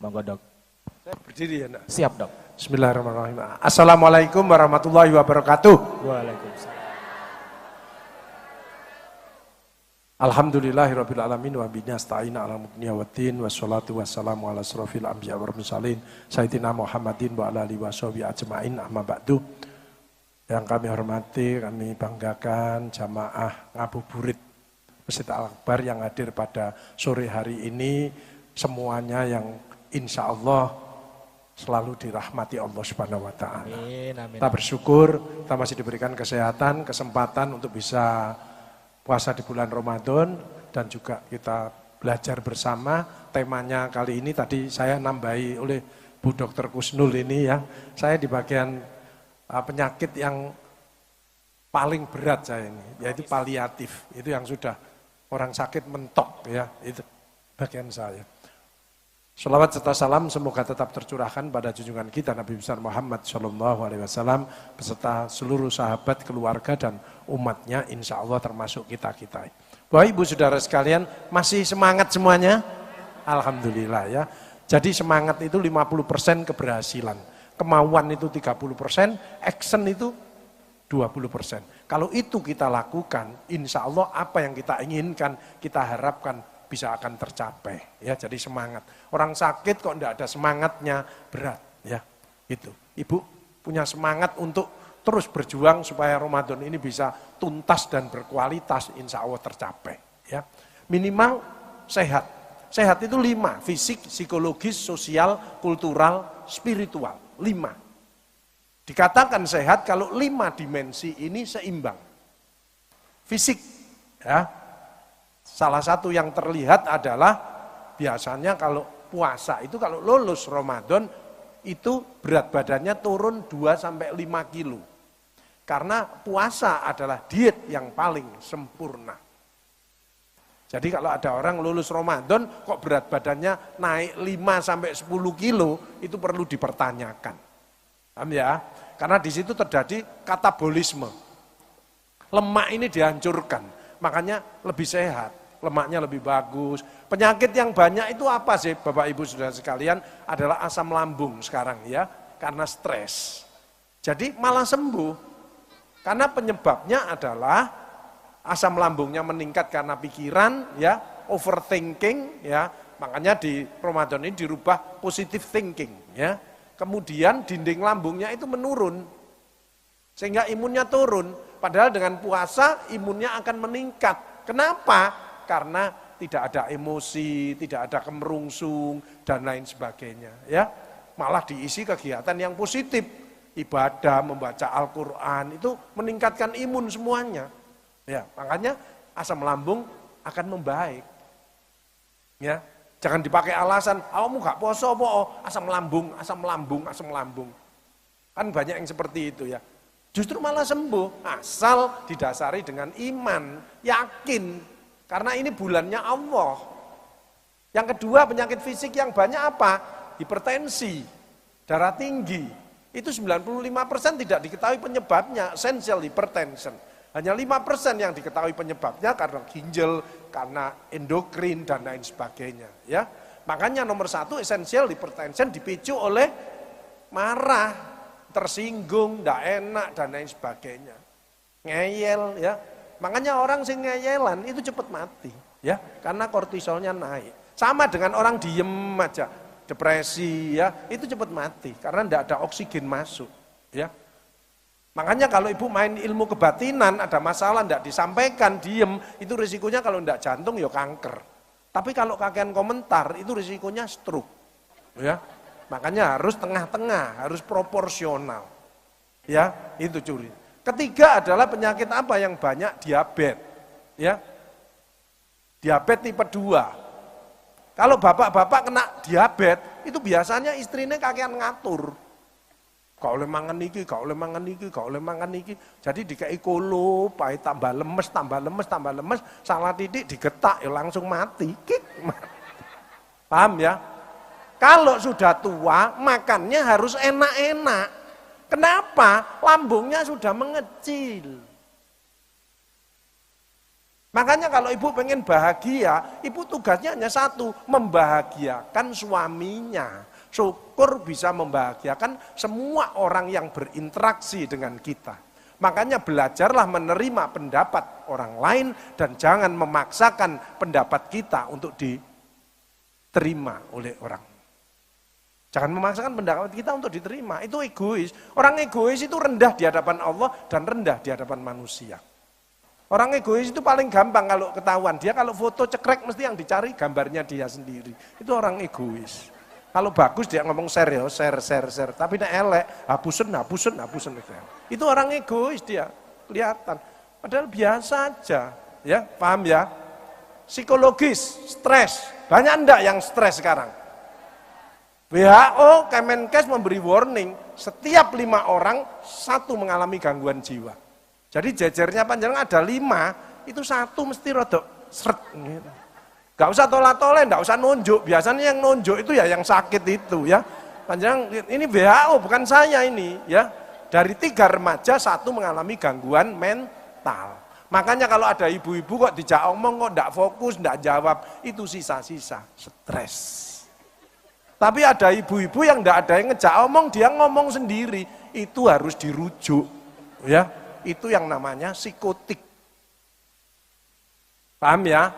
Monggo dok. Saya berdiri ya nak? Siap dok. Bismillahirrahmanirrahim. Assalamualaikum warahmatullahi wabarakatuh. Waalaikumsalam. Alhamdulillahirabbil alamin wa bihi nasta'in ala mutniya waddin wassalatu wassalamu ala asrofil anbiya wal mursalin sayyidina Muhammadin wa ala alihi washabihi ajmain amma ba'du. Yang kami hormati, kami banggakan jamaah ngabuburit Masjid Al-Akbar yang hadir pada sore hari ini, semuanya yang insya Allah selalu dirahmati Allah Subhanahu wa taala. Kita bersyukur kita masih diberikan kesehatan, kesempatan untuk bisa puasa di bulan Ramadan dan juga kita belajar bersama. Temanya kali ini tadi saya nambahi oleh Bu Dr. Kusnul ini ya. Saya di bagian penyakit yang paling berat saya ini, yaitu paliatif. Itu yang sudah orang sakit mentok ya, itu bagian saya. Shalawat serta salam semoga tetap tercurahkan pada junjungan kita Nabi besar Muhammad SAW beserta seluruh sahabat, keluarga dan umatnya, insya Allah termasuk kita-kita. Bapak Ibu Saudara sekalian, masih semangat semuanya? Alhamdulillah ya. Jadi semangat itu 50% keberhasilan, kemauan itu 30%, action itu 20%. Kalau itu kita lakukan, insya Allah apa yang kita inginkan, kita harapkan bisa akan tercapai ya. Jadi semangat. Orang sakit kok enggak ada semangatnya, berat ya. Itu. Ibu punya semangat untuk terus berjuang supaya Ramadan ini bisa tuntas dan berkualitas, insya Allah tercapai ya. Minimal sehat. Sehat itu 5, fisik, psikologis, sosial, kultural, spiritual. 5. Dikatakan sehat kalau 5 dimensi ini seimbang. Fisik ya. Salah satu yang terlihat adalah biasanya kalau puasa itu kalau lulus Ramadan itu berat badannya turun 2-5 kilo. Karena puasa adalah diet yang paling sempurna. Jadi kalau ada orang lulus Ramadan kok berat badannya naik 5-10 kilo, itu perlu dipertanyakan. Paham ya? Karena di situ terjadi katabolisme. Lemak ini dihancurkan, makanya lebih sehat. Lemaknya lebih bagus. Penyakit yang banyak itu apa sih Bapak Ibu Saudara sekalian? Adalah asam lambung sekarang ya, karena stres. Jadi malah sembuh. Karena penyebabnya adalah asam lambungnya meningkat karena pikiran ya, overthinking ya. Makanya di Ramadan ini dirubah positive thinking ya. Kemudian dinding lambungnya itu menurun. Sehingga imunnya turun. Padahal dengan puasa imunnya akan meningkat. Kenapa? Karena tidak ada emosi, tidak ada kemerungsung, dan lain sebagainya. Ya, malah diisi kegiatan yang positif, ibadah, membaca Al-Quran, itu meningkatkan imun semuanya. Ya, makanya asam lambung akan membaik. Ya, jangan dipakai alasan, kamu gak poso po, asam lambung, asam lambung, asam lambung. Kan banyak yang seperti itu ya. Justru malah sembuh, asal didasari dengan iman, yakin. Karena ini bulannya Allah. Yang kedua penyakit fisik yang banyak apa? Hipertensi, darah tinggi. Itu 95% tidak diketahui penyebabnya, essential hypertension. Hanya 5% yang diketahui penyebabnya karena ginjal, karena endokrin dan lain sebagainya. Ya, makanya nomor 1 essential hypertension dipicu oleh marah, tersinggung, tidak enak dan lain sebagainya. Ngeyel ya. Makanya orang sing ngeyelan itu cepat mati, ya, karena kortisolnya naik. Sama dengan orang diem aja, depresi, ya, itu cepat mati karena tidak ada oksigen masuk, ya. Makanya kalau ibu main ilmu kebatinan ada masalah tidak disampaikan, diem, itu risikonya kalau tidak jantung ya kanker. Tapi kalau kakean komentar itu risikonya stroke, ya. Makanya harus tengah-tengah, harus proporsional, ya, itu curi. Ketiga adalah penyakit apa yang banyak? Diabetes. Ya. Diabetes tipe 2. Kalau bapak-bapak kena diabetes, itu biasanya istrinya kakean ngatur. Gak oleh mangan niki, gak oleh mangan niki, gak oleh mangan niki. Jadi dikei kolo, pai tambah lemes, salah titik digetak ya langsung mati. Kik. Paham ya? Kalau sudah tua, makannya harus enak-enak. Kenapa? Lambungnya sudah mengecil. Makanya kalau ibu pengen bahagia, ibu tugasnya hanya satu, membahagiakan suaminya. Syukur bisa membahagiakan semua orang yang berinteraksi dengan kita. Makanya belajarlah menerima pendapat orang lain dan jangan memaksakan pendapat kita untuk diterima oleh orang. Jangan memaksakan pendapat kita untuk diterima, itu egois. Orang egois itu rendah di hadapan Allah dan rendah di hadapan manusia. Orang egois itu paling gampang kalau ketahuan. Dia kalau foto cekrek mesti yang dicari gambarnya dia sendiri. Itu orang egois. Kalau bagus dia ngomong share ya, share. Tapi nek elek, hapusen. Itu orang egois dia, kelihatan. Padahal biasa aja, ya, paham ya? Psikologis, stres. Banyak enggak yang stres sekarang? WHO, Kemenkes memberi warning, setiap 5 orang, 1 mengalami gangguan jiwa. Jadi jejernya panjang ada 5, itu 1 mesti rodok seret gitu. Gak usah tolak-tolak, gak usah nunjuk. Biasanya yang nunjuk itu ya yang sakit itu ya. Panjang ini WHO bukan saya ini ya. Dari 3 remaja 1 mengalami gangguan mental. Makanya kalau ada ibu-ibu kok dijak omong kok gak fokus, gak jawab, itu sisa-sisa stres. Tapi ada ibu-ibu yang gak ada yang ngejak omong, dia ngomong sendiri, itu harus dirujuk ya. Itu yang namanya psikotik. Paham ya?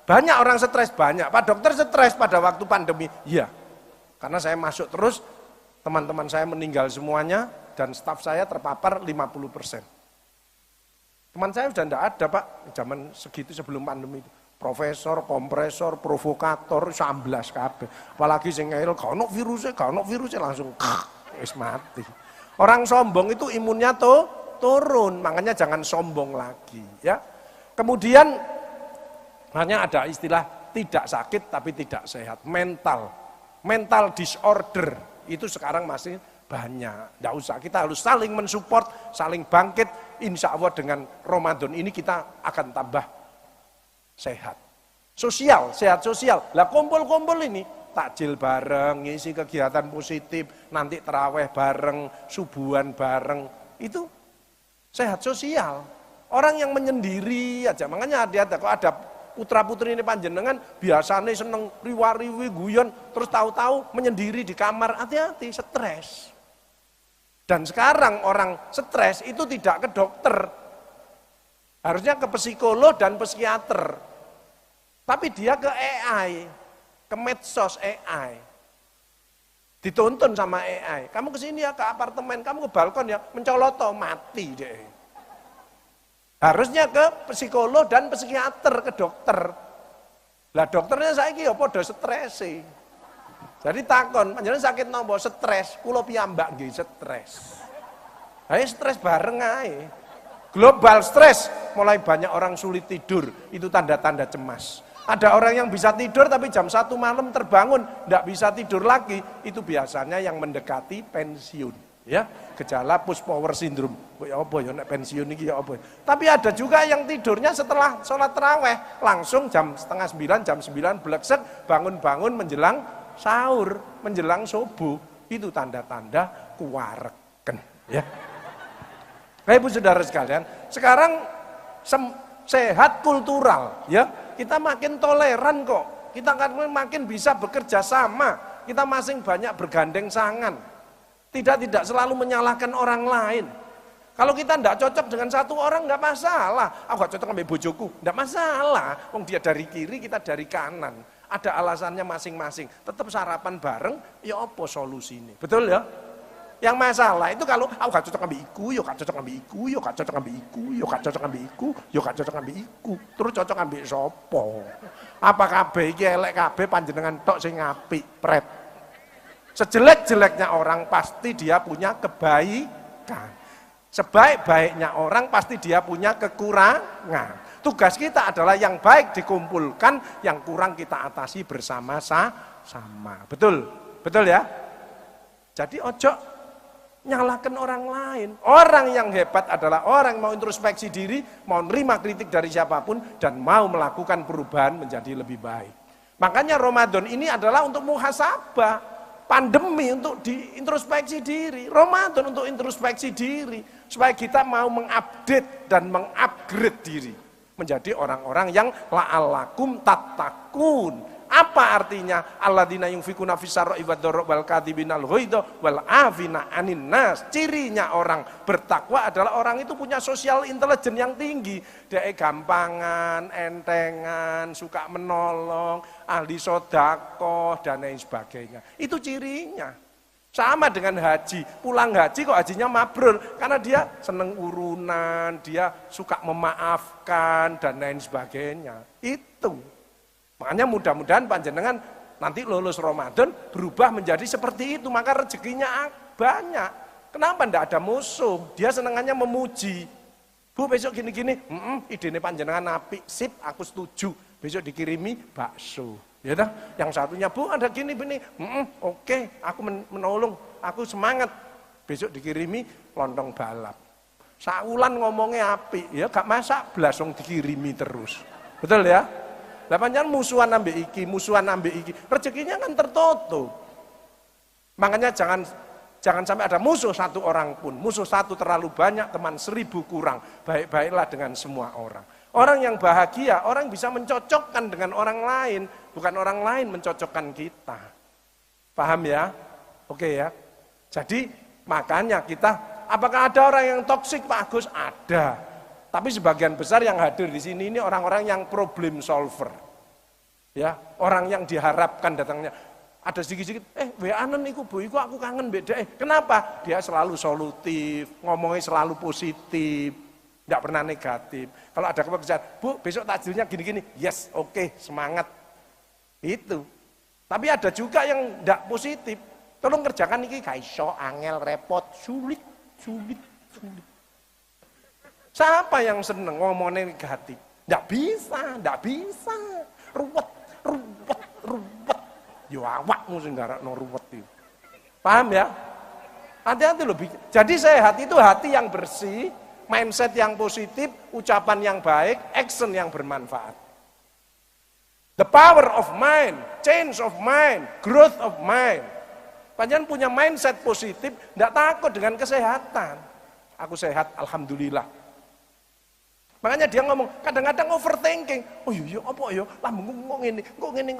Banyak orang stres, banyak. Pak dokter stres pada waktu pandemi. Iya, karena saya masuk terus, teman-teman saya meninggal semuanya, dan staf saya terpapar 50%. Teman saya sudah tidak ada Pak, zaman segitu sebelum pandemi itu. Profesor, kompresor, provokator, 19 kabeh. Apalagi sing ngeyel, kalau virusnya langsung wis mati. Orang sombong itu imunnya turun, makanya jangan sombong lagi ya. Kemudian makanya ada istilah tidak sakit tapi tidak sehat, mental disorder itu sekarang masih banyak. Tidak usah, kita harus saling mensupport, saling bangkit. Insya Allah dengan Ramadan ini kita akan tambah sehat. Sosial, sehat sosial. Lah kumpul-kumpul ini takjil bareng, ngisi kegiatan positif, nanti terawih bareng, subuhan bareng, itu sehat sosial. Orang yang menyendiri aja, makanya hati-hati kok ada putra-putri ini panjenengan biasanya seneng riwa-riwi guyon, terus tahu-tahu menyendiri di kamar, hati-hati, stres. Dan sekarang orang stres itu tidak ke dokter, harusnya ke psikolog dan psikiater. Tapi dia ke AI, ke medsos AI. Dituntun sama AI, kamu kesini ya ke apartemen, kamu ke balkon ya, mencoloto, mati deh. Harusnya ke psikolog dan psikiater, ke dokter. Lah dokternya saiki ya padha stres. Jadi takon, panjenengan sakit nopo? Stres, kula piyambak nggih stres. Ayo stres bareng ae. Global stres, mulai banyak orang sulit tidur, itu tanda-tanda cemas. Ada orang yang bisa tidur tapi jam 1 malam terbangun, tidak bisa tidur lagi, itu biasanya yang mendekati pensiun. Ya, gejala post power syndrome. Ya apa ya nek pensiun iki ya apa. Tapi ada juga yang tidurnya setelah sholat tarawih, langsung jam 8:30, jam 9 bleksek, bangun-bangun menjelang sahur, menjelang subuh. Itu tanda-tanda kuwareken, ya. Nah, Ibu Saudara sekalian, sekarang sehat kultural, ya. Kita makin toleran kok, kita makin bisa bekerja sama, kita masing banyak bergandeng tangan, tidak selalu menyalahkan orang lain. Kalau kita tidak cocok dengan satu orang nggak masalah, aku nggak cocok sama bojoku, nggak masalah, wong dia dari kiri kita dari kanan, ada alasannya masing-masing, tetap sarapan bareng, ya apa solusinya, betul ya? Yang masalah itu kalau aku gak cocok ambil iku, yo gak cocok ambil iku, yo gak cocok ambil iku, yo gak cocok ambil iku, yo gak cocok ambil iku. Terus cocok ambil sopo? Apa kabeh iki elek kabeh panjenengan tok sing apik, pret. Sejelek-jeleknya orang pasti dia punya kebaikan. Sebaik-baiknya orang pasti dia punya kekurangan. Tugas kita adalah yang baik dikumpulkan, yang kurang kita atasi bersama-sama. Betul? Betul ya? Jadi ojo nyalahkan orang lain. Orang yang hebat adalah orang yang mau introspeksi diri, mau nerima kritik dari siapapun, dan mau melakukan perubahan menjadi lebih baik. Makanya Ramadan ini adalah untuk muhasabah, pandemi untuk diintrospeksi diri, Ramadan untuk introspeksi diri, supaya kita mau mengupdate dan mengupgrade diri. menjadi orang-orang yang la'allakum tattaqun. Apa artinya? Alladzina yunfikuna fis-sarra'i wad-dharra'i wal kadhibinal ghaidha wal 'afina 'anin nas. Cirinya orang bertakwa adalah orang itu punya sosial intelligence yang tinggi. Dia gampangan, entengan, suka menolong, ahli sedekah dan lain sebagainya. Itu cirinya. Sama dengan haji, pulang haji kok hajinya mabrur karena dia seneng urunan, dia suka memaafkan dan lain sebagainya. Itu. Makanya mudah-mudahan panjenengan nanti lulus Ramadan berubah menjadi seperti itu, maka rezekinya banyak. Kenapa ndak ada musuh? Dia senengannya memuji. Bu besok gini-gini, idenya panjenengan apik, sip, aku setuju. Besok dikirimi bakso. Ya dah, yang satunya Bu ada gini-gini, oke, aku menolong, aku semangat. Besok dikirimi lontong balap. Saulan ngomongnya apik, ya gak masak blasong dikirimi terus. Betul ya? Lah pancen musuhan ambek iki, musuhan ambek iki. Rezekinya kan tertutup. Makanya jangan sampai ada musuh satu orang pun. Musuh satu terlalu banyak, teman 1000 kurang. Baik-baiklah dengan semua orang. Orang yang bahagia, orang bisa mencocokkan dengan orang lain, bukan orang lain mencocokkan kita. Paham ya? Oke ya. Jadi makanya kita, apakah ada orang yang toksik Pak Agus? Ada. Tapi sebagian besar yang hadir di sini ini orang-orang yang problem solver. Ya, orang yang diharapkan datangnya. Ada sedikit-sedikit, WA-an iku Bu, iku aku kangen beda. Kenapa? Dia selalu solutif, ngomongnya selalu positif, tidak pernah negatif. Kalau ada kepekerjaan, Bu, besok takjilnya gini-gini. Yes, oke, semangat. Itu. Tapi ada juga yang tidak positif. Tolong kerjakan ini kaiso, angel, repot, sulit. Siapa yang seneng ngomongnya negatif? Nggak bisa. Ruwet. Yo awakmu sing garakno ruwet itu. Paham ya? Hati-hati loh. Jadi sehat itu hati yang bersih, mindset yang positif, ucapan yang baik, action yang bermanfaat. The power of mind, change of mind, growth of mind. Panjenengan punya mindset positif, nggak takut dengan kesehatan. Aku sehat, alhamdulillah. Makanya dia ngomong, kadang-kadang overthinking. Oh iya, apa ya? Lambung kok ngene.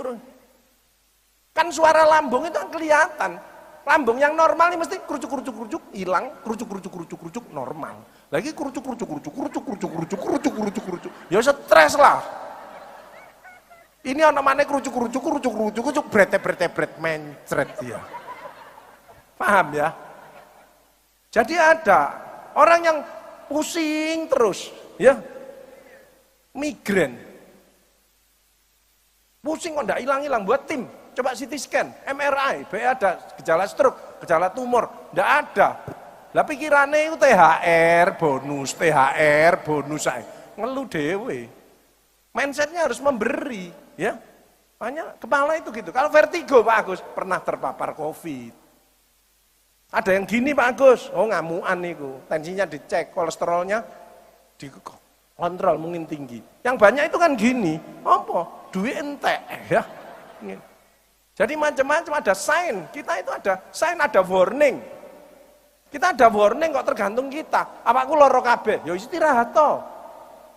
Kan suara lambung itu kan kelihatan. Lambung yang normal ini mesti kerucuk, hilang, kerucuk, normal. Lagi kerucuk. Ya stres lah. Ini anak mana kerucuk, bret, mencret dia. Paham ya? Jadi ada orang yang pusing terus. Ya, migren. Pusing kok enggak hilang-hilang, buat tim. Coba CT scan, MRI, ada gejala stroke, gejala tumor, enggak ada. Lah pikirane itu THR bonus ae. Ngeluh dhewe. Mindsetnya harus memberi, ya. Hanya kepala itu gitu. Kalau vertigo Pak Agus pernah terpapar COVID. Ada yang gini Pak Agus, ngamuan niku, tensinya dicek, kolesterolnya dikontrol mungkin tinggi. Yang banyak itu kan gini, apa? Duit entek ya. Jadi macam-macam ada sign. Kita itu ada sign, ada warning. Kita ada warning kok tergantung kita. Apa aku loro kabeh? Ya istirahat to.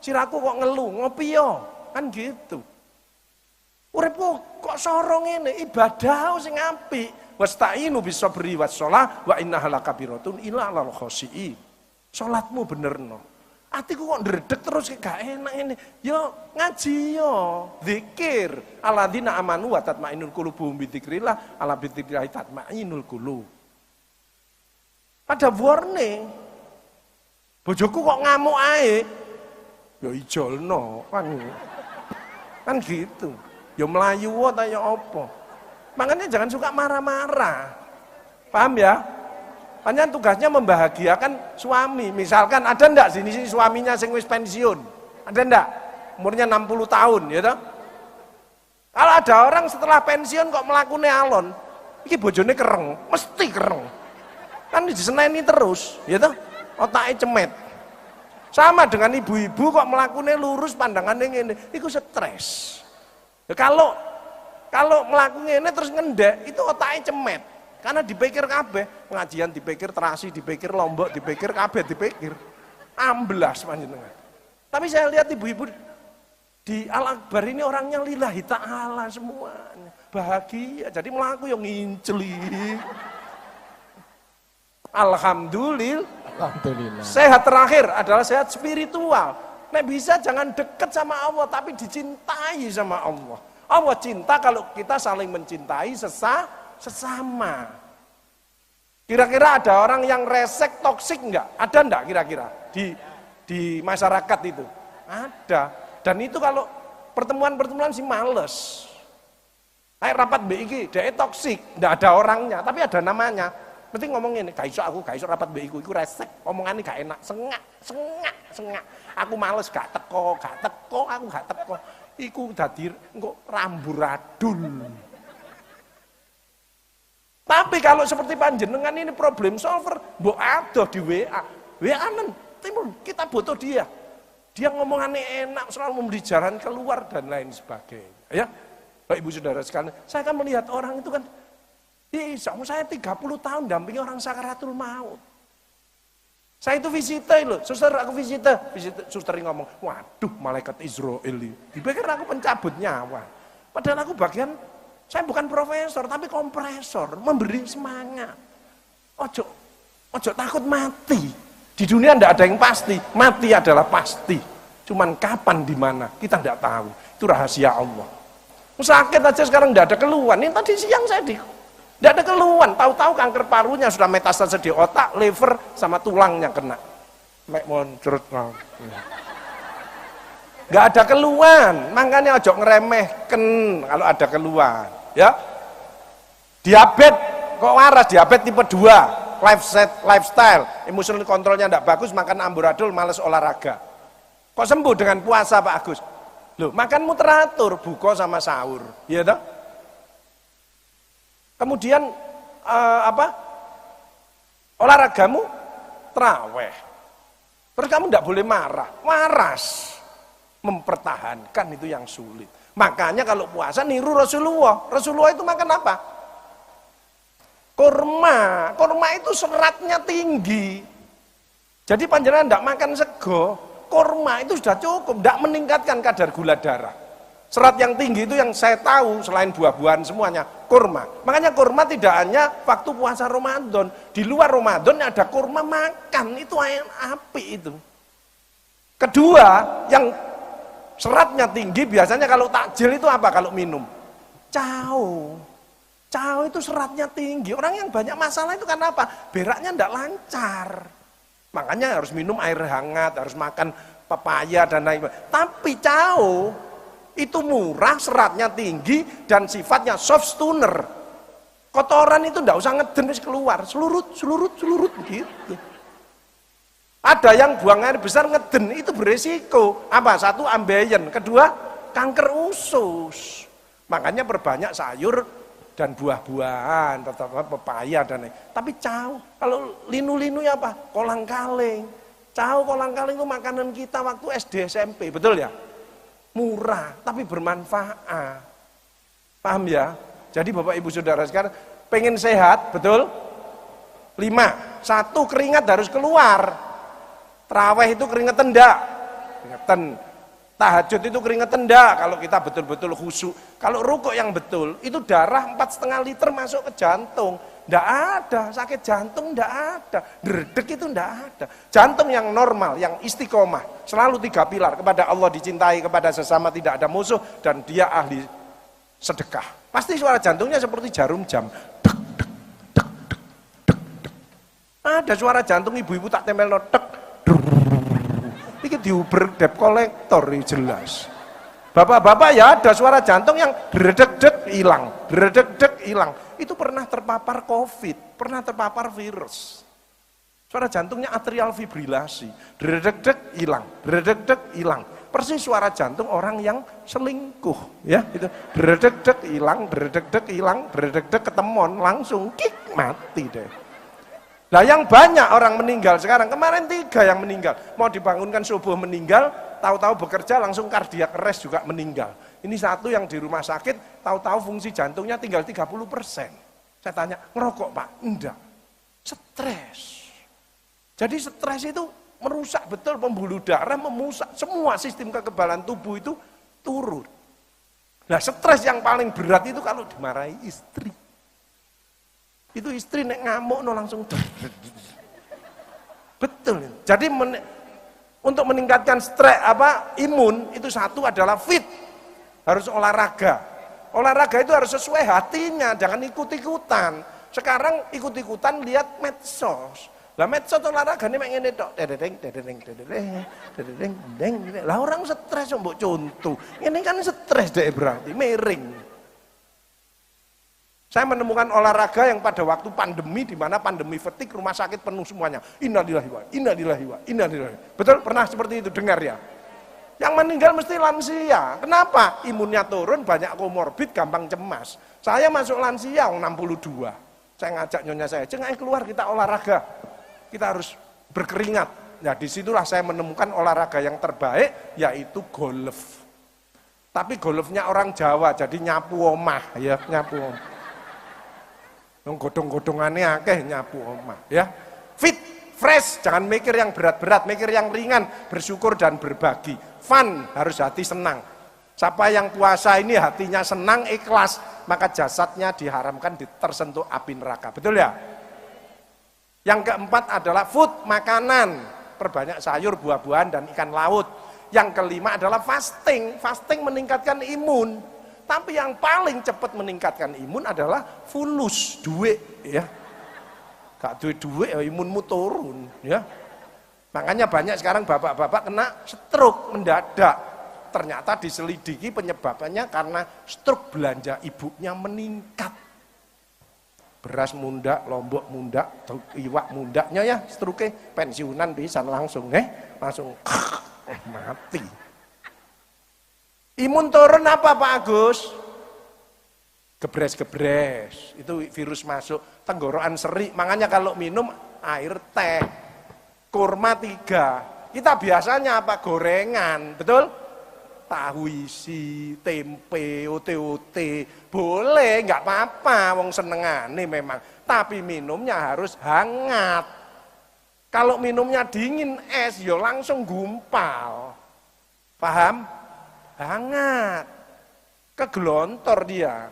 Siraku kok ngeluh, ngopi yo. Kan gitu. Uripku kok sorong ini ibadah sing apik. Wasta'inu bisabri wasshalah wa innaha lakabiratun illa 'alal khoshiin. Salatmu benerno. Atiku kok ndredeg terus gak enak ini. Yo ngaji yo, zikir. Alladzina amanu wa tatma'innul qulubuhum bidzikrillah, ala bidzikrillah tatma'innul qulub. Ada warning. Bojoku kok ngamuk ae. Ya ijolno kan gitu. Ya melayu ta ya apa. Makanya jangan suka marah-marah. Paham ya? Panjang tugasnya membahagiakan suami. Misalkan ada ndak sini suaminya sing wis pensiun? Ada ndak? Umurnya 60 tahun, ya toh? Kalau ada orang setelah pensiun kok melakukan alon, iki bojone kereng, mesti kereng. Kan diseneni terus, ya toh? Otaknya cemet. Sama dengan ibu-ibu kok melakukan lurus pandangannya ngene, iku stres. Ya, kalau melakukan ini terus ngendek, itu otaknya cemet. Karena dipikir kabeh, pengajian dipikir, terasi dipikir, lombok dipikir, kabeh dipikir. Amblas panjenengan. Tapi saya lihat ibu-ibu Di Al-Akbar ini orangnya lillahi ta'ala semuanya. Bahagia, jadi melaku yang nginceli. Alhamdulillah. Sehat terakhir adalah sehat spiritual. Nek bisa jangan deket sama Allah, tapi dicintai sama Allah. Allah cinta kalau kita saling mencintai sesama. Kira-kira ada orang yang resek, toksik enggak? Ada enggak kira-kira di masyarakat itu? Ada. Dan itu kalau pertemuan-pertemuan sih males. Kayak rapat BIK, dia toksik, enggak ada orangnya, tapi ada namanya. Mesti ngomong ini, gak iso rapat BIK, itu resek, omongannya gak enak, sengak. Aku males gak teko, aku gak teko. Iku dadi engko ramburadul. Tapi kalau seperti panjenengan ini problem solver, mbok adoh di WA. WA-nen timbul kita butuh dia. Dia ngomongannya enak, selalu memberi jalan keluar dan lain sebagainya. Ya, Bapak Ibu Saudara sekalian, saya kan melihat orang itu kan, saya 30 tahun dampingi orang sakaratul maut. Saya itu visite loh, suster aku visite, suster ngomong, waduh malaikat Israel ini. Dipikir aku pencabut nyawa. Padahal aku bagian, saya bukan profesor tapi kompresor, memberi semangat. Ojo takut mati. Di dunia tidak ada yang pasti, mati adalah pasti. Cuman kapan, di mana, kita tidak tahu. Itu rahasia Allah. Sakit aja sekarang tidak ada keluhan. Ini tadi siang saya tidak ada keluhan. Tahu-tahu kanker parunya sudah metastase di otak, liver, sama tulangnya kena. Nggak ada keluhan. Makanya ojo ngeremehkan kalau ada keluhan. Ya, diabetes kok waras, diabetes tipe 2. Lifestyle, emosional kontrolnya tidak bagus, makan amburadul, males olahraga. Kok sembuh dengan puasa Pak Agus? Loh, makanmu teratur, buka sama sahur, ya toh? Kemudian olahragamu terawih. Terus kamu tidak boleh marah, waras. Mempertahankan itu yang sulit. Makanya kalau puasa niru Rasulullah. Rasulullah itu makan apa? Kurma itu seratnya tinggi. Jadi panjenengan tidak makan sego, kurma itu sudah cukup, tidak meningkatkan kadar gula darah. Serat yang tinggi itu yang saya tahu selain buah-buahan semuanya, kurma. Makanya kurma tidak hanya waktu puasa Ramadan, di luar Ramadan ada kurma makan, itu api itu. Kedua, yang seratnya tinggi biasanya kalau takjil itu apa kalau minum? Cao itu seratnya tinggi. Orang yang banyak masalah itu karena apa? Beraknya tidak lancar. Makanya harus minum air hangat, harus makan pepaya dan lain-lain. Tapi cao itu murah, seratnya tinggi dan sifatnya soft tuner. Kotoran itu tidak usah ngeden wis keluar, selurut gitu. Ada yang buang air besar ngeden itu beresiko. Apa? Satu ambeien, kedua kanker usus. Makanya perbanyak sayur dan buah-buahan, terutama pepaya dan lain. Tapi cao, kalau linu-linu ya apa? Kolang-kaling. Cao, kolang-kaling itu makanan kita waktu SD SMP, betul ya? Murah, tapi bermanfaat. Paham ya? Jadi Bapak Ibu Saudara sekarang pengen sehat, betul? 5. 1, keringat harus keluar. Terawih itu keringetan enggak? Keringetan. Tahajud itu keringetan enggak kalau kita betul-betul khusyuk. Kalau rukuk yang betul, itu darah 4,5 liter masuk ke jantung. Enggak ada, sakit jantung enggak ada. Dredeg itu enggak ada. Jantung yang normal, yang istiqomah, selalu 3 pilar. Kepada Allah dicintai, kepada sesama tidak ada musuh, dan dia ahli sedekah. Pasti suara jantungnya seperti jarum jam. Dek, dek, dek, dek, dek, dek. Ada suara jantung ibu-ibu tak tempel dek. Ini diuber debt collector ini jelas. Bapak-bapak ya ada suara jantung yang dredeg-deg hilang, dredeg-deg hilang. Itu pernah terpapar COVID, pernah terpapar virus. Suara jantungnya atrial fibrilasi, dredeg-deg hilang, dredeg-deg hilang. Persis suara jantung orang yang selingkuh, ya itu dredeg-deg hilang, dredeg-deg hilang, dredeg-deg ketemuan langsung kik mati deh. Nah yang banyak orang meninggal sekarang, kemarin 3 yang meninggal, mau dibangunkan subuh meninggal, tahu-tahu bekerja langsung kardiak arrest juga meninggal. Ini satu yang di rumah sakit, tahu-tahu fungsi jantungnya tinggal 30%. Saya tanya, ngerokok Pak? Enggak. Stres. Jadi stres itu merusak betul pembuluh darah, merusak semua sistem kekebalan tubuh itu turun. Nah, stres yang paling berat itu kalau dimarahi istri. Itu istri nek ngamuk langsung betul. Jadi untuk meningkatkan stres imun itu satu adalah fit. Harus olahraga. Olahraga itu harus sesuai hatinya, jangan ikut-ikutan. Sekarang ikut-ikutan lihat medsos. Lah medsos olahraga ini ngene tok. Lah orang stres mbok contoh. Ini kan stres deh berarti miring. Saya menemukan olahraga yang pada waktu pandemi, di mana pandemi fatigue, rumah sakit penuh semuanya. Innalillahi wa innalillahi wa innalillahi. Betul? Pernah seperti itu dengar ya? Yang meninggal mesti lansia. Kenapa? Imunnya turun, banyak komorbid, gampang cemas. Saya masuk lansia, 62. Saya ngajak nyonya saya, "Ceng, keluar kita olahraga. Kita harus berkeringat." Nah, disitulah saya menemukan olahraga yang terbaik, yaitu golf. Tapi golfnya orang Jawa, jadi nyapu omah, ya nyapu omah. Godong-godongannya akeh nyapu omah, ya. Fit, fresh, jangan mikir yang berat-berat, mikir yang ringan, bersyukur dan berbagi. Fun, harus hati senang. Siapa yang puasa ini hatinya senang, ikhlas, maka jasadnya diharamkan tersentuh api neraka. Betul ya? Yang keempat adalah food, makanan. Perbanyak sayur, buah-buahan, dan ikan laut. Yang kelima adalah fasting. Fasting meningkatkan imun. Tapi yang paling cepat meningkatkan imun adalah fulus, duit, ya. Gak duit ya imunmu turun, ya. Makanya banyak sekarang bapak-bapak kena stroke mendadak. Ternyata diselidiki penyebabnya karena stroke belanja ibunya meningkat. Beras mundak, lombok mundak, iwak mundaknya ya, stroke pensiunan bisa langsung langsung mati. Imun turun apa Pak Agus? Gebres-gebres, itu virus masuk, tenggorokan seri, makanya kalau minum air teh, kurma 3, kita biasanya apa? Gorengan, betul? Tahu isi, tempe, ote-ote, boleh, nggak apa-apa, wong senengane memang, tapi minumnya harus hangat. Kalau minumnya dingin es, ya langsung gumpal, paham? Hangat, kegelontor dia.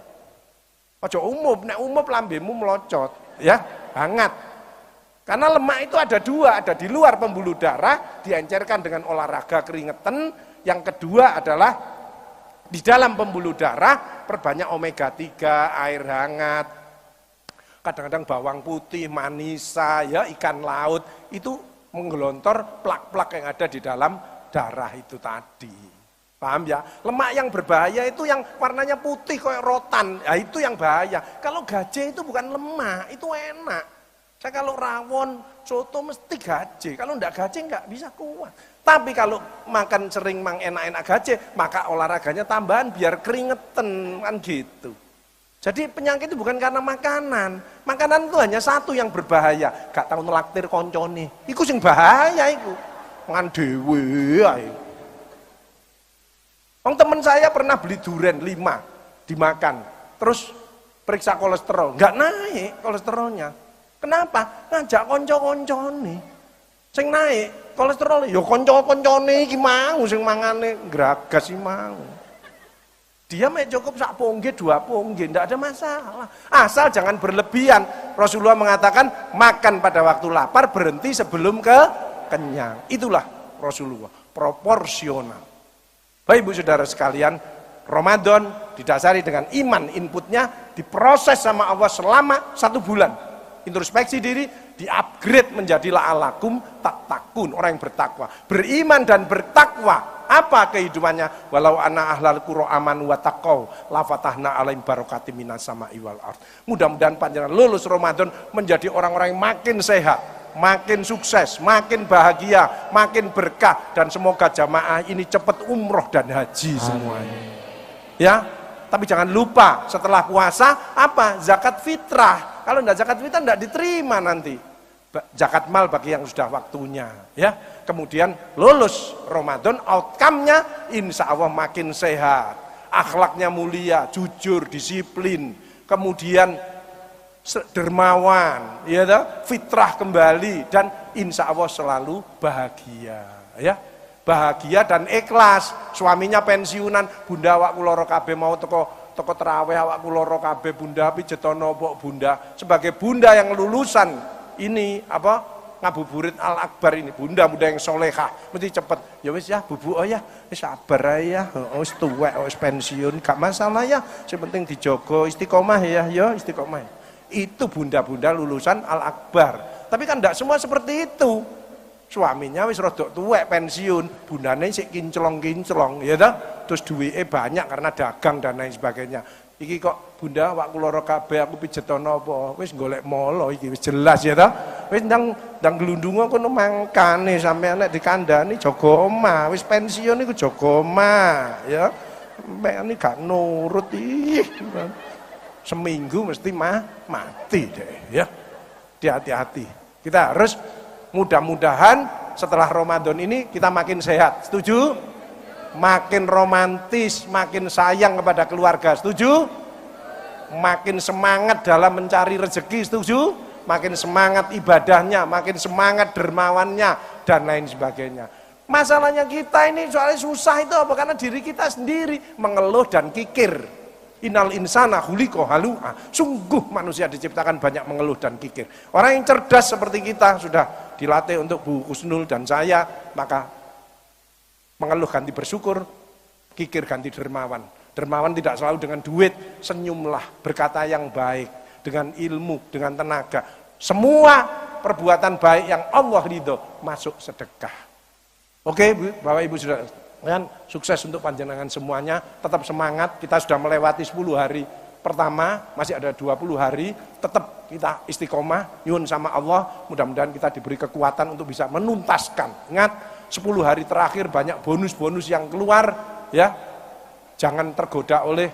Ojo nek lambemu melocot, ya, hangat. Karena lemak itu ada 2, ada di luar pembuluh darah, diencerkan dengan olahraga keringetan. Yang kedua adalah di dalam pembuluh darah, perbanyak omega 3, air hangat, kadang-kadang bawang putih, manisa, ya, ikan laut, itu menggelontor plak-plak yang ada di dalam darah itu tadi. Paham ya? Lemak yang berbahaya itu yang warnanya putih kayak rotan. Ya itu yang bahaya. Kalau gaje itu bukan lemak, itu enak. Saya kalau rawon, soto mesti gaje. Kalau enggak gaje enggak bisa kuat. Tapi kalau makan sering enak-enak gaje, maka olahraganya tambahan biar keringetan kan gitu. Jadi penyakit itu bukan karena makanan. Makanan itu hanya satu yang berbahaya. Gak tahu nelaktir koncone. Iku sing bahaya iku. Mangan dhewe ae. Teman saya pernah beli durian 5 dimakan, terus periksa kolesterol, nggak naik kolesterolnya. Kenapa? Ngajak konco-koncone, sing naik kolesterol, yo konco-koncone iki mau sing mangane gragas iki mau. Dia cukup sak pongge 2 pongge, ndak ada masalah. Asal jangan berlebihan. Rasulullah mengatakan makan pada waktu lapar, berhenti sebelum kenyang. Itulah Rasulullah, proporsional. Baik Ibu Saudara sekalian, Ramadan didasari dengan iman, inputnya diproses sama Allah selama 1 bulan. Introspeksi diri, di-upgrade menjadi la'alakum tattaqun, orang yang bertakwa. Beriman dan bertakwa. Apa kehidupannya? Walau anna ahlal qura amanu wa taqau la fatahna alaihim barakatim minas sama'i wal ardh. Mudah-mudahan panjenengan lulus Ramadan menjadi orang-orang yang makin sehat, makin sukses, makin bahagia, makin berkah, dan semoga jamaah ini cepat umroh dan haji semuanya. Ya, tapi jangan lupa setelah puasa apa? Zakat fitrah. Kalau enggak zakat fitrah enggak diterima nanti. Zakat mal bagi yang sudah waktunya, ya. Kemudian lulus Ramadan, outcome-nya insya Allah makin sehat, akhlaknya mulia, jujur, disiplin, kemudian dermawan, ya toh, fitrah kembali, dan insya Allah selalu bahagia, ya. bahagia dan ikhlas. Suaminya pensiunan, bunda awakku loro kabeh mau teko terawih, awakku loro kabeh bunda pijetono pok bunda. Sebagai bunda yang lulusan ini ngabuburit Al Akbar ini, bunda yang solehah, mesti cepet. Ya wis ya, bubu oh ya, wis sabar ya, wis tuwek, wis pensiun, gak masalah ya. Yang penting dijogo istiqomah ya, istiqomah. Itu bunda-bunda lulusan Al Akbar. Tapi kan tidak semua seperti itu. Suaminya wis rodok tuwek pensiun, bundane sik kinclong-kinclong, ya toh? Terus duwike banyak karena dagang dan lain sebagainya. Iki kok bunda waktu loro kabeh aku pijetono apa? Wis golek molo iki wis jelas ya toh. Wis ndang glundunga kono mangkane sampeyan nek dikandani jaga omah, wis pensiun iku jaga omah ya. Sampeyan iki gak nurut ih. Seminggu mesti mati deh ya. Hati-hati. Kita harus mudah-mudahan setelah Ramadan ini kita makin sehat. Setuju? Makin romantis, makin sayang kepada keluarga. Setuju? Makin semangat dalam mencari rezeki. Setuju? Makin semangat ibadahnya, makin semangat dermawannya dan lain sebagainya. Masalahnya kita ini soalnya susah itu apa? Karena diri kita sendiri mengeluh dan kikir. Innal insana khuliqa halu'a. Sungguh manusia diciptakan banyak mengeluh dan kikir. Orang yang cerdas seperti kita sudah dilatih untuk Bu Kusnul dan saya, maka mengeluh ganti bersyukur, kikir ganti dermawan. Dermawan tidak selalu dengan duit, senyumlah, berkata yang baik, dengan ilmu, dengan tenaga. Semua perbuatan baik yang Allah ridho masuk sedekah. Oke, Bapak Ibu sudah kan sukses untuk panjenengan semuanya, tetap semangat. Kita sudah melewati 10 hari pertama, masih ada 20 hari, tetap kita istiqomah, nyuwun sama Allah, mudah-mudahan kita diberi kekuatan untuk bisa menuntaskan. Ingat, 10 hari terakhir banyak bonus-bonus yang keluar, ya. Jangan tergoda oleh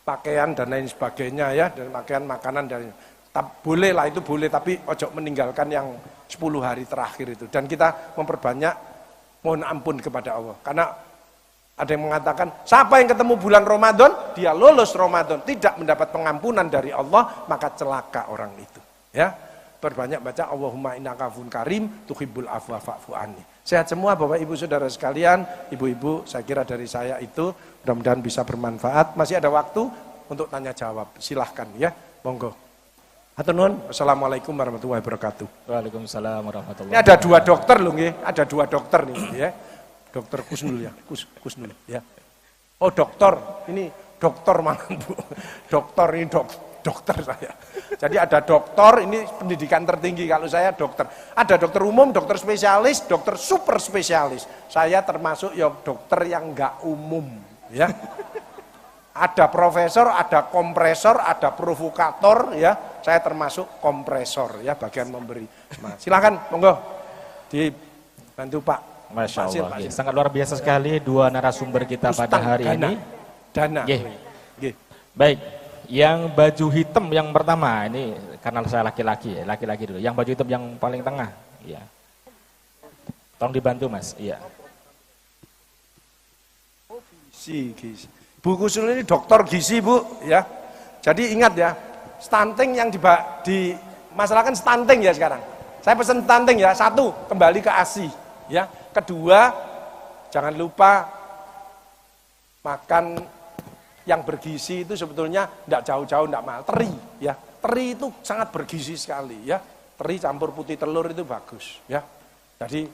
pakaian dan lain sebagainya ya, dan pakaian, makanan dan boleh lah, itu boleh, tapi ojo meninggalkan yang 10 hari terakhir itu. Dan kita memperbanyak mohon ampun kepada Allah. Karena ada yang mengatakan, siapa yang ketemu bulan Ramadan, dia lolos Ramadan, tidak mendapat pengampunan dari Allah, maka celaka orang itu. Ya, berbanyak baca Allahumma innaka afuwwun karim tuhibbul afwa fa'fu anni. Sehat semua Bapak Ibu Saudara sekalian, ibu-ibu, saya kira dari saya itu mudah-mudahan bisa bermanfaat. Masih ada waktu untuk tanya jawab. Silahkan ya, monggo. Hatur nuwun. Assalamualaikum warahmatullahi wabarakatuh. Waalaikumsalam warahmatullahi wabarakatuh. Ini ada 2 dokter loh nggih, ada 2 dokter nih ya. Dokter Kusnul ya, Kusnul ya. Oh, dokter. Ini dokter mana Bu? Dokter ini dokter saya. Jadi ada dokter, ini pendidikan tertinggi, kalau saya dokter. Ada dokter umum, dokter spesialis, dokter super spesialis. Saya termasuk ya dokter yang enggak umum ya. Ada profesor, ada kompresor, ada provokator ya. Saya termasuk kompresor ya, bagian memberi. Nah, silakan monggo dibantu Pak. Masya Allah, Pak sangat luar biasa sekali 2 narasumber kita Ustaz pada hari ini. Dana. Baik, yang baju hitam yang pertama ini karena saya laki-laki ya, laki-laki dulu. Yang baju hitam yang paling tengah, ya. Tolong dibantu Mas, iya. Gizi. Bu Kusnul ini dokter gizi Bu ya. Jadi ingat ya, stunting yang dimasalahkan stunting ya sekarang. Saya pesan stunting ya, 1 kembali ke ASI ya. Kedua, jangan lupa makan yang bergizi itu sebetulnya tidak jauh-jauh, tidak mahal. Teri ya, teri itu sangat bergizi sekali ya. Teri campur putih telur itu bagus ya. Jadi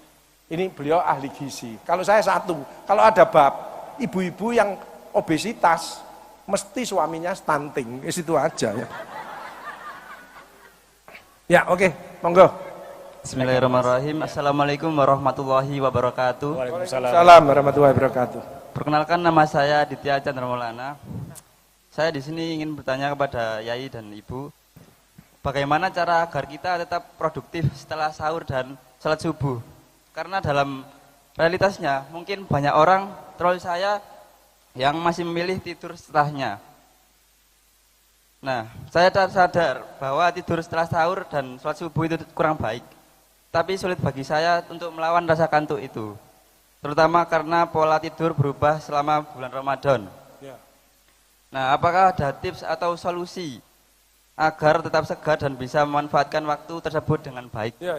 ini beliau ahli gizi. Kalau saya 1, kalau ada bab ibu-ibu yang obesitas, mesti suaminya stunting, itu aja ya. Ya oke, monggo. Bismillahirrahmanirrahim. Assalamualaikum warahmatullahi wabarakatuh. Waalaikumsalam warahmatullahi wabarakatuh. Perkenalkan, nama saya Ditya Chandra Maulana. Saya di sini ingin bertanya kepada Yai dan Ibu, bagaimana cara agar kita tetap produktif setelah sahur dan salat subuh? Karena dalam realitasnya mungkin banyak orang, termasuk saya, yang masih memilih tidur setelahnya. Nah, saya sadar bahwa tidur setelah sahur dan sholat subuh itu kurang baik. Tapi sulit bagi saya untuk melawan rasa kantuk itu. Terutama karena pola tidur berubah selama bulan Ramadan. Nah, apakah ada tips atau solusi agar tetap segar dan bisa memanfaatkan waktu tersebut dengan baik? Ya.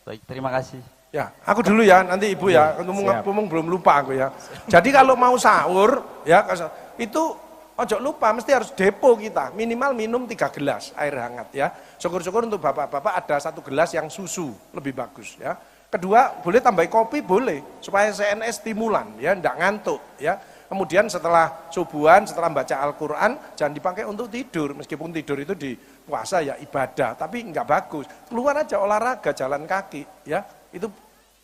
Baik, terima kasih. Ya, aku dulu ya, nanti Ibu ya, ngomong belum lupa aku ya. Jadi kalau mau sahur, ya itu ojo lupa, mesti harus depo kita, minimal minum 3 gelas air hangat ya. Syukur-syukur untuk bapak-bapak ada 1 gelas yang susu, lebih bagus ya. Kedua, boleh tambah kopi, boleh, supaya CNS stimulan ya, enggak ngantuk ya. Kemudian setelah subuhan, setelah baca Al-Quran, jangan dipakai untuk tidur, meskipun tidur itu di puasa ya ibadah, tapi enggak bagus. Keluar aja olahraga, jalan kaki ya. Itu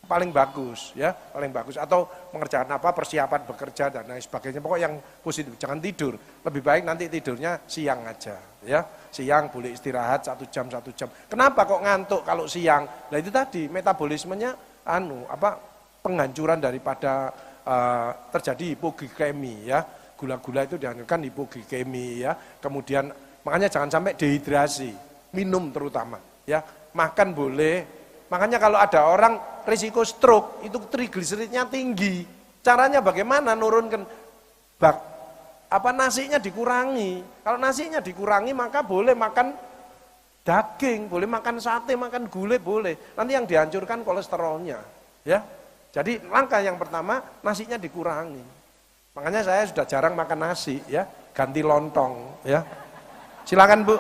paling bagus ya, paling bagus, atau mengerjakan apa, persiapan bekerja dan lain sebagainya, pokok yang positif, jangan tidur, lebih baik nanti tidurnya siang aja ya, siang boleh istirahat 1 jam. Kenapa kok ngantuk kalau siang? Nah itu tadi metabolismenya penghancuran daripada terjadi hipoglikemi ya, gula-gula itu dihancurkan hipoglikemi ya, kemudian makanya jangan sampai dehidrasi, minum terutama ya, makan boleh. Makanya kalau ada orang risiko stroke, itu trigliseridnya tinggi. Caranya bagaimana nurunkan? Nasinya dikurangi. Kalau nasinya dikurangi maka boleh makan daging, boleh makan sate, makan gulai boleh. Nanti yang dihancurkan kolesterolnya, ya. Jadi langkah yang pertama nasinya dikurangi. Makanya saya sudah jarang makan nasi, ya, ganti lontong, ya. Silakan Bu.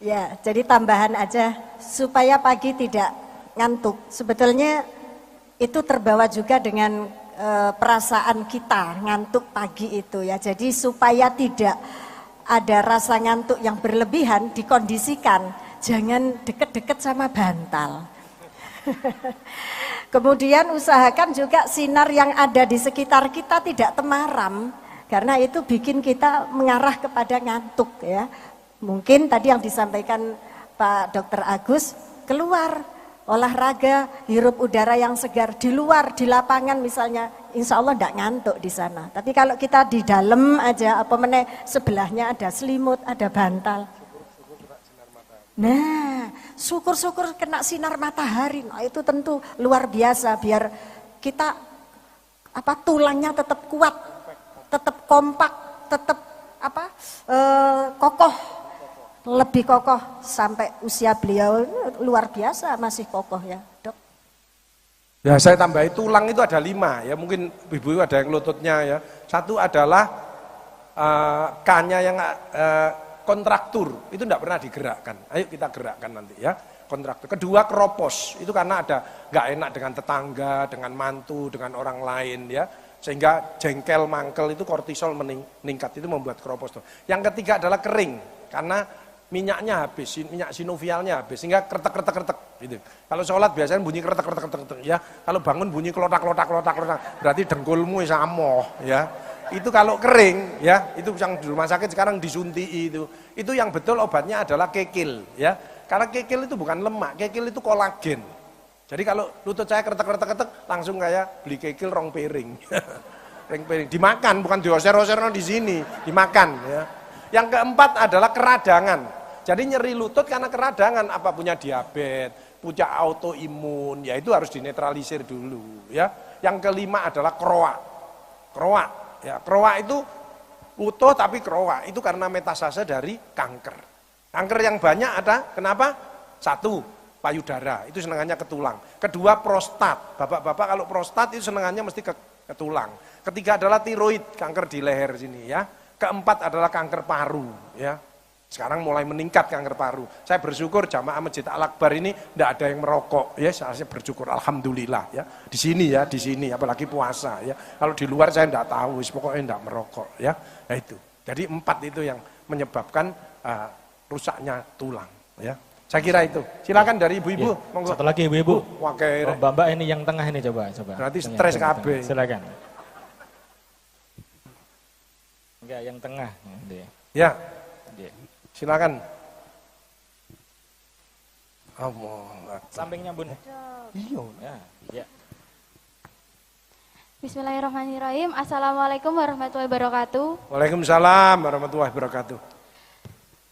Ya, jadi tambahan aja supaya pagi tidak ngantuk. Sebetulnya itu terbawa juga dengan perasaan kita ngantuk pagi itu ya. Jadi supaya tidak ada rasa ngantuk yang berlebihan, dikondisikan jangan deket-deket sama bantal. Kemudian usahakan juga sinar yang ada di sekitar kita tidak temaram, karena itu bikin kita mengarah kepada ngantuk ya. Mungkin tadi yang disampaikan Pak Dr. Agus, keluar, olahraga, hirup udara yang segar, di luar, di lapangan misalnya, insya Allah enggak ngantuk di sana. Tapi kalau kita di dalam aja, sebelahnya ada selimut, ada bantal. Nah, syukur-syukur kena sinar matahari, nah itu tentu luar biasa, biar kita tulangnya tetap kuat, tetap kompak, tetap kokoh. Lebih kokoh sampai usia beliau luar biasa masih kokoh ya Dok. Ya saya tambahi tulang itu ada 5 ya, mungkin ibu ada yang lututnya ya. Satu adalah K-nya yang kontraktur, itu tidak pernah digerakkan. Ayo kita gerakkan nanti ya, kontraktur. Kedua kropos, itu karena ada nggak enak dengan tetangga, dengan mantu, dengan orang lain ya. Sehingga jengkel, mangkel itu kortisol meningkat, itu membuat kropos. Yang ketiga adalah kering, karena minyaknya habis, minyak sinovialnya habis, sehingga kretek gitu. Kalau sholat biasanya bunyi kretek ya. Kalau bangun bunyi klotak, berarti dengkulmu samoh ya. Itu kalau kering ya, itu yang di rumah sakit sekarang disuntii itu. Itu yang betul obatnya adalah kekil ya. Karena kekil itu bukan lemak, kekil itu kolagen. Jadi kalau lutut saya kretek langsung kayak beli kekil rong piring. Piring dimakan, bukan dioser-oser di sini, dimakan ya. Yang keempat adalah keradangan. Jadi nyeri lutut karena keradangan, punya diabetes, punya autoimun, ya itu harus dinetralisir dulu ya. Yang kelima adalah kroa. Ya, kroa itu utuh tapi kroa, itu karena metastase dari kanker. Kanker yang banyak ada, kenapa? 1, payudara, itu senengannya ke tulang. Kedua, prostat. Bapak-bapak kalau prostat itu senengannya mesti ke tulang. Ketiga adalah tiroid, kanker di leher sini ya. Keempat adalah kanker paru ya. Sekarang mulai meningkat kanker paru. Saya bersyukur jamaah Masjid Al-Akbar ini tidak ada yang merokok ya, saya bersyukur alhamdulillah ya. Di sini apalagi puasa ya. Kalau di luar saya tidak tahu, pokoknya tidak merokok ya. Nah itu. Jadi 4 itu yang menyebabkan rusaknya tulang ya. Saya kira itu. Silakan dari ibu-ibu. Ya. Satu lagi ibu-ibu. Mbak-mbak ini yang tengah ini coba. Berarti stres KB. Silakan. Enggak, yang tengah. Ya. Silakan. Sampingnya Bun. Iya. Ya. Bismillahirrahmanirrahim. Assalamualaikum warahmatullahi wabarakatuh. Waalaikumsalam warahmatullahi wabarakatuh.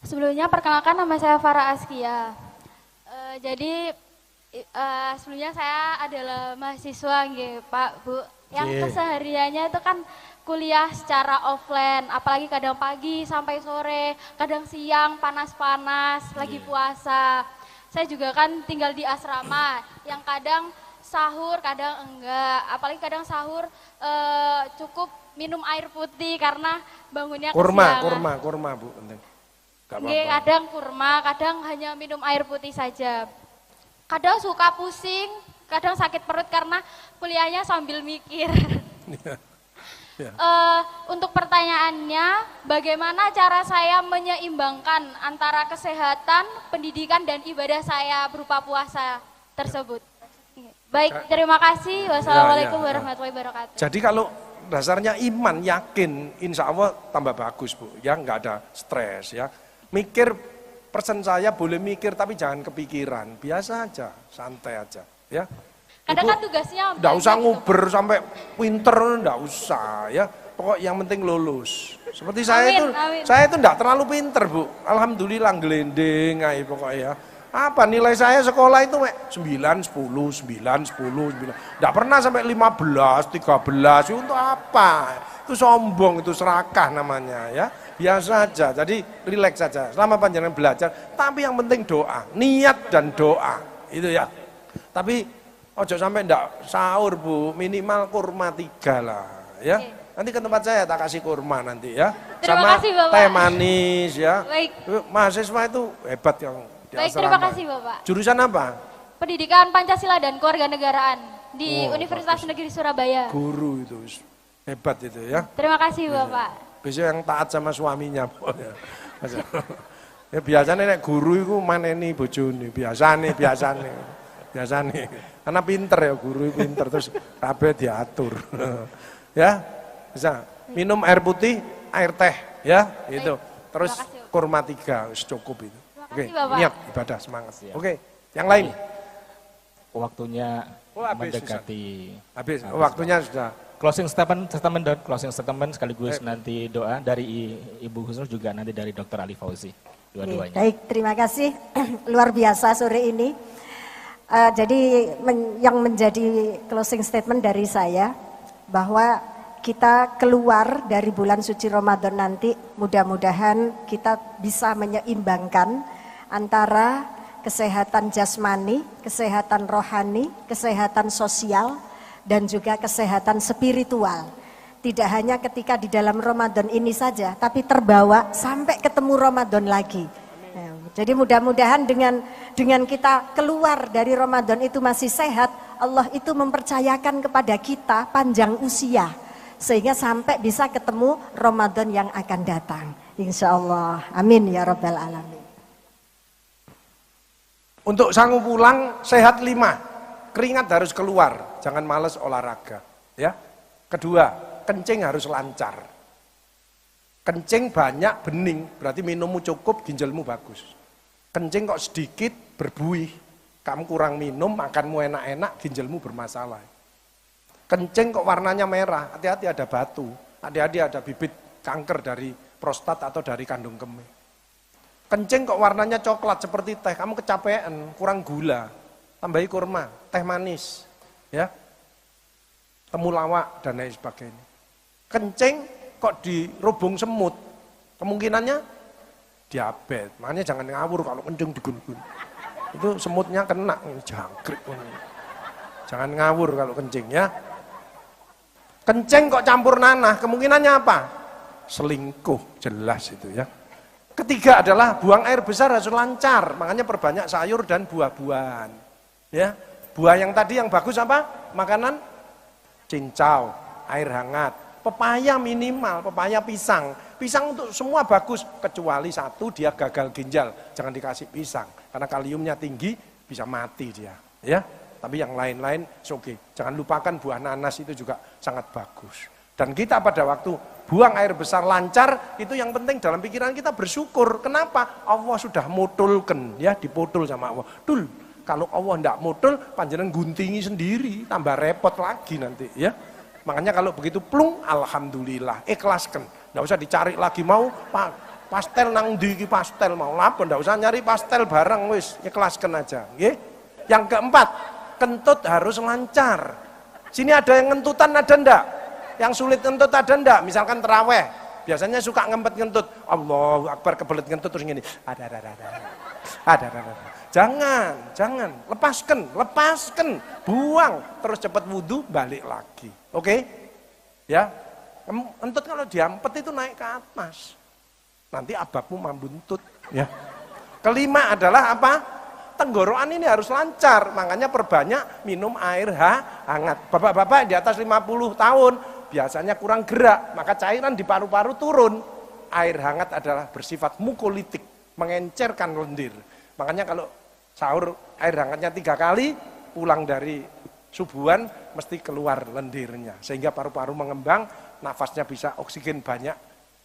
Sebelumnya perkenalkan nama saya Farah Askia. Jadi sebelumnya saya adalah mahasiswa nggih, Pak, Bu. Yang kesehariannya itu kan kuliah secara offline, apalagi kadang pagi sampai sore, kadang siang panas-panas, lagi puasa. saya juga kan tinggal di asrama yang kadang sahur, kadang enggak. Apalagi kadang sahur cukup minum air putih karena bangunnya kesiangan. Kurma Bu, penting. Kadang kurma, kadang hanya minum air putih saja. Kadang suka pusing, kadang sakit perut karena kuliahnya sambil mikir. Untuk pertanyaannya, bagaimana cara saya menyeimbangkan antara kesehatan, pendidikan, dan ibadah saya berupa puasa tersebut? Baik, terima kasih. Wassalamualaikum warahmatullahi wabarakatuh. Jadi kalau dasarnya iman, yakin, insya Allah tambah bagus Bu. Ya nggak ada stres ya. Mikir, persen saya boleh mikir tapi jangan kepikiran. Biasa aja, santai aja ya. Kadang kan tugasnya nggak usah nguber sampai pinter, nggak usah ya. Pokok yang penting lulus. Seperti saya itu nggak terlalu pinter Bu. Alhamdulillah gelendeng aja pokoknya ya. Apa nilai saya sekolah itu 9, 10, 9, 10, 9. Nggak pernah sampai 15, 13. Untuk apa? Itu sombong, itu serakah namanya ya. Biasa aja, jadi rileks saja. Selama panjenengan belajar, tapi yang penting doa, niat dan doa. Itu ya. Tapi ojo sampai ndak sahur Bu, minimal kurma 3 lah ya. Nanti ke tempat saya tak kasih kurma nanti ya. Terima kasih Bapak. Teh manis ya. Baik. Mahasiswa itu hebat yang di Baik, asrama. terima kasih Bapak. Jurusan apa? Pendidikan Pancasila dan Kewarganegaraan di Universitas Negeri Surabaya. Guru itu hebat itu ya. Terima kasih Bapak. Biasanya yang taat sama suaminya. Ya biasanya nek guru itu maneni bojone, biasane. Karena pinter ya guru pinter terus kabeh diatur. Ya, bisa minum air putih, air teh ya, itu. Terus kurma 3 wis cukup itu. Oke, niat ibadah semangat. Oke, yang lain. Waktunya habis, mendekati. Habis, waktunya sudah. Closing statement sekaligus nanti doa dari Ibu Husnul juga nanti dari Dr. Ali Fauzi. Dua-duanya. Baik, terima kasih. Luar biasa sore ini. Jadi yang menjadi closing statement dari saya bahwa kita keluar dari bulan suci Ramadan nanti mudah-mudahan kita bisa menyeimbangkan antara kesehatan jasmani, kesehatan rohani, kesehatan sosial dan juga kesehatan spiritual. Tidak hanya ketika di dalam Ramadan ini saja, tapi terbawa sampai ketemu Ramadan lagi. Jadi mudah-mudahan dengan kita keluar dari Ramadan itu masih sehat, Allah itu mempercayakan kepada kita panjang usia. Sehingga sampai bisa ketemu Ramadan yang akan datang. Insya Allah. Amin ya Rabbal Alamin. Untuk sanggup pulang sehat 5. Keringat harus keluar, jangan males olahraga. Ya. Kedua, kencing harus lancar. Kencing banyak bening, berarti minummu cukup, ginjalmu bagus. Kencing kok sedikit berbuih, kamu kurang minum, makanmu enak-enak, ginjalmu bermasalah. Kencing kok warnanya merah, hati-hati ada batu, hati-hati ada bibit kanker dari prostat atau dari kandung kemih. Kencing kok warnanya coklat seperti teh, kamu kecapean, kurang gula, tambahi kurma, teh manis, ya, temulawak dan lain sebagainya. Kencing kok dirubung semut, kemungkinannya diabetes, makanya jangan ngawur kalau kencing digun-gun. Itu semutnya kena, jangkrik. Jangan ngawur kalau kencing ya. Kencing kok campur nanah, kemungkinannya apa? Selingkuh, jelas itu ya. Ketiga adalah buang air besar harus lancar, makanya perbanyak sayur dan buah-buahan. Ya, buah yang tadi yang bagus apa? Makanan cincau, air hangat, pepaya minimal, pepaya pisang. Pisang untuk semua bagus, kecuali satu dia gagal ginjal, jangan dikasih pisang. Karena kaliumnya tinggi, bisa mati dia. Ya, tapi yang lain-lain oke. Jangan lupakan buah nanas itu juga sangat bagus. Dan kita pada waktu buang air besar lancar, itu yang penting dalam pikiran kita bersyukur. Kenapa? Allah sudah mutulkan, ya diputul sama Allah. Dul, kalau Allah tidak mutul, panjenengan guntingi sendiri, tambah repot lagi nanti. Ya, makanya kalau begitu plung, alhamdulillah, ikhlaskan. Nggak usah dicari lagi, mau pastel nang ndi pastel mau lapor, nggak usah nyari pastel barang, wis ikhlaskan aja. Nggih. Yang keempat, kentut harus lancar. Sini ada yang ngentutan ada ndak? Yang sulit ngentut ada ndak? Misalkan terawih, biasanya suka ngempet ngentut. Allahu Akbar kebelet ngentut terus gini. Ada. Ada. Jangan, lepaskan, buang, terus cepat wudhu, balik lagi. Oke? Ya, entut kalau diampet itu naik ke atas. Nanti ababmu mambuntut. Ya. Kelima adalah apa? Tenggorokan ini harus lancar, makanya perbanyak minum air hangat. Bapak-bapak di atas 50 tahun, biasanya kurang gerak, maka cairan di paru-paru turun. Air hangat adalah bersifat mukolitik, mengencerkan lendir. Makanya kalau sahur air hangatnya 3 kali, pulang dari subuhan mesti keluar lendirnya. Sehingga paru-paru mengembang, nafasnya bisa oksigen banyak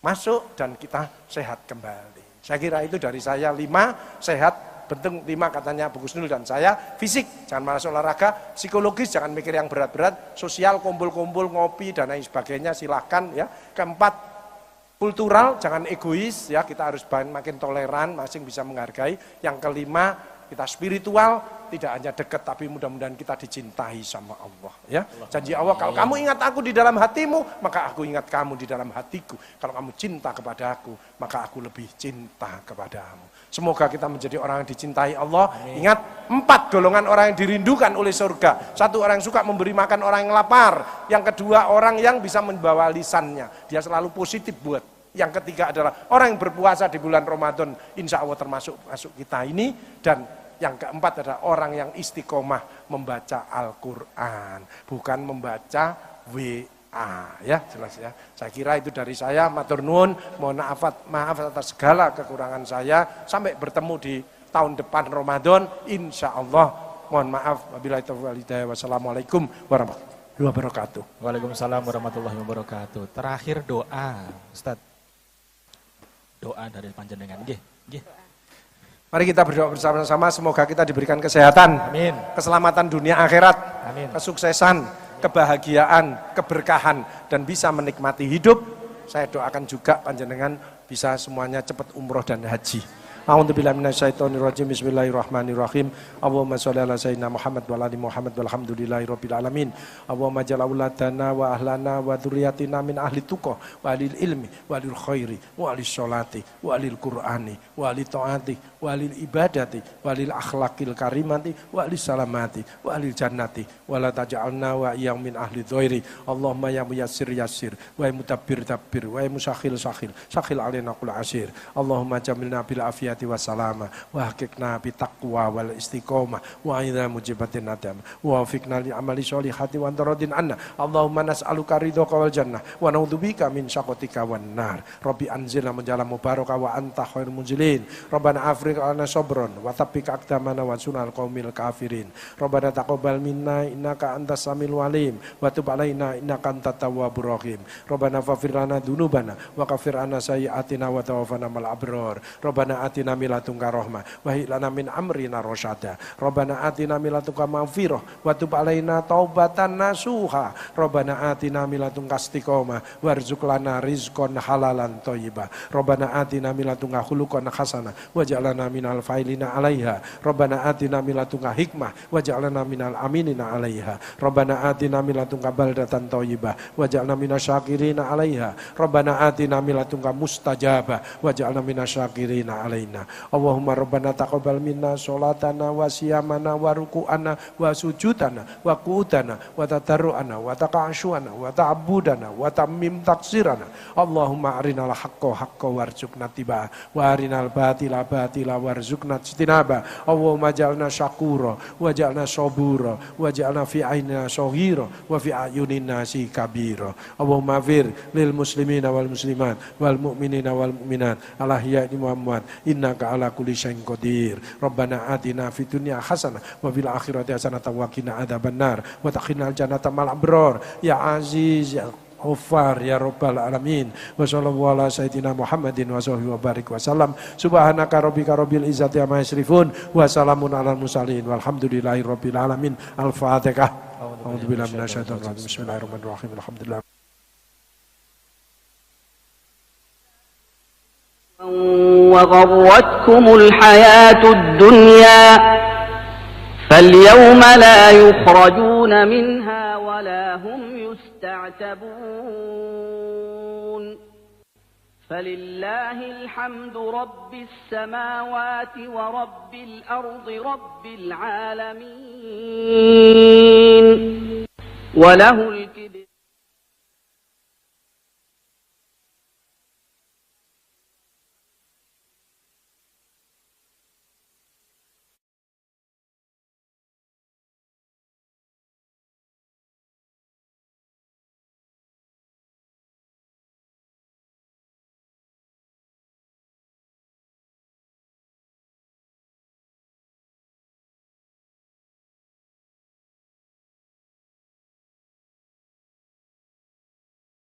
masuk dan kita sehat kembali. Saya kira itu dari saya 5, sehat, bentuk 5 katanya Bu Gusnul dan saya. Fisik, jangan malas olahraga. Psikologis, jangan mikir yang berat-berat. Sosial, kumpul-kumpul, ngopi dan lain sebagainya, silahkan ya. Keempat, kultural, jangan egois ya, kita harus makin toleran, masing bisa menghargai. Yang kelima, kita spiritual, tidak hanya dekat tapi mudah-mudahan kita dicintai sama Allah ya. Janji Allah, kalau kamu ingat aku di dalam hatimu, maka aku ingat kamu di dalam hatiku. Kalau kamu cinta kepada aku, maka aku lebih cinta kepadamu. Semoga kita menjadi orang yang dicintai Allah. Amin. Ingat, 4 golongan orang yang dirindukan oleh surga. 1 orang yang suka memberi makan orang yang lapar. Yang kedua, orang yang bisa membawa lisannya. Dia selalu positif buat. Yang ketiga adalah orang yang berpuasa di bulan Ramadan, insya Allah termasuk masuk kita ini. Dan yang keempat adalah orang yang istiqomah membaca Al-Quran, bukan membaca WA. Ya, jelas ya. Saya kira itu dari saya. Matur nuwun, mohon maaf atas segala kekurangan saya. Sampai bertemu di tahun depan Ramadan, insya Allah. Mohon maaf. Wabillahi taufiq wal hidayah. Wassalamualaikum warahmatullahi wabarakatuh. Waalaikumsalam warahmatullahi wabarakatuh. Terakhir doa, Ustaz. Doa dari panjenengan. Nggih. Mari kita berdoa bersama-sama, semoga kita diberikan kesehatan, amin, keselamatan dunia akhirat, amin, kesuksesan, kebahagiaan, keberkahan, dan bisa menikmati hidup. Saya doakan juga panjenengan bisa semuanya cepat umroh dan haji. A'udzubillahi minasyaitonirrajim. Bismillahirrahmanirrahim. Allahumma sholli ala sayyidina Muhammad wa ala ali Muhammad walhamdulillahirabbil alamin. Allahumma ja'al auladana wa ahlana wa dzurriyyatina min ahli tuqah wa ahli ilmi wa ahli khairi wa ahli sholati wa ahli qur'ani wa ahli taati wa ahli ibadati wa ahli akhlaqil karimati wa ahli salamati wa ahli jannati wa la taj'alna wa iyam min ahli dhairi. Allahumma ya muyassir yassir wa mudabbir dabbir wa musakhil sakhil sakhil alaina qul asir. Allahumma jamilna bil afiyati wassalama wa haqiqna bi taqwa wal istiqomah wa aidha mujibatin nadam wa wafiqna li amali sholihati wa antaradin anna. Allahumma nas'aluka ridhaka wal jannah wa na'udzubika min syaqatika wan nar. Rabbi anzilna munjalan mubarakah wa anta khairul munzilin. Rabbana afriq lana sabran wa thabbit aqdamana wa sunal qaumil kafirin. Rabbana taqabbal minna innaka antas samiul alim wa tub alaina innaka antat tawwabur rahim. Rabbana faghfir lana dzunubana wa kaffir anna sayyi'atina wa tawaffana mal abrar. Rabbana atina min ladunka rahmah wa hib lana min amrina rasyada. Rabbana atina min ladunka maghfirah wa tub alaina taubatan nasuha. Rabbana atina min ladunka istiqomah warzuq lana rizqan halalan thayyibah. Rabbana atina min ladunka khuluqan hasanah waj'alna minal fa'ilina 'alaiha. Rabbana atina min ladunka hikmah waj'alna minal aminina 'alaiha. Rabbana atina min ladunka baldatan thayyibah waj'alna minasyakirina 'alaiha. Rabbana atina min ladunka mustajabah waj'alna minasyakirina 'alaiha. Allahumma rabbana taqabbal minna sholatana wa siyamana wa ruku'ana wa sujudana wa qu'udana wa tadarru'ana wa taqa'asyuana wa ta'abudana wa tammim taksirana. Allahumma arinal haqqa haqqa warzuqna tibaa wa arinal batila batila warzuqna ijtinaba. Allahumma ja'alna syakura wa ja'alna sabura wa ja'alna fi ainina shaghira wa fi ayunina si kabira. Allahumma fir lil muslimina wal muslimat wal mu'minina wal mu'minat al ahya'i Muhammad innaka ala kulli syai'in qadir. Rabbana atina fid dunya hasanah wa fil akhirati hasanah wa qina adzabannar wa taqinal jannata mal abrar. Ya aziz ya Ghaffar ya rabbal alamin. Wa sallallahu ala sayyidina Muhammadin wa sahbihi wa barik wa sallam. Subhanaka rabbika rabbil izzati amma yasifun wa salamun alal mursalin walhamdulillahi rabbil alamin. Al-Fatihah. A'udzubillahi minasyaitonir rajim. Bismillahirrahmanirrahim. Alhamdulillah. وغرتكم الحياة الدنيا فاليوم لا يخرجون منها ولا هم يستعتبون فلله الحمد رب السماوات ورب الأرض رب العالمين وله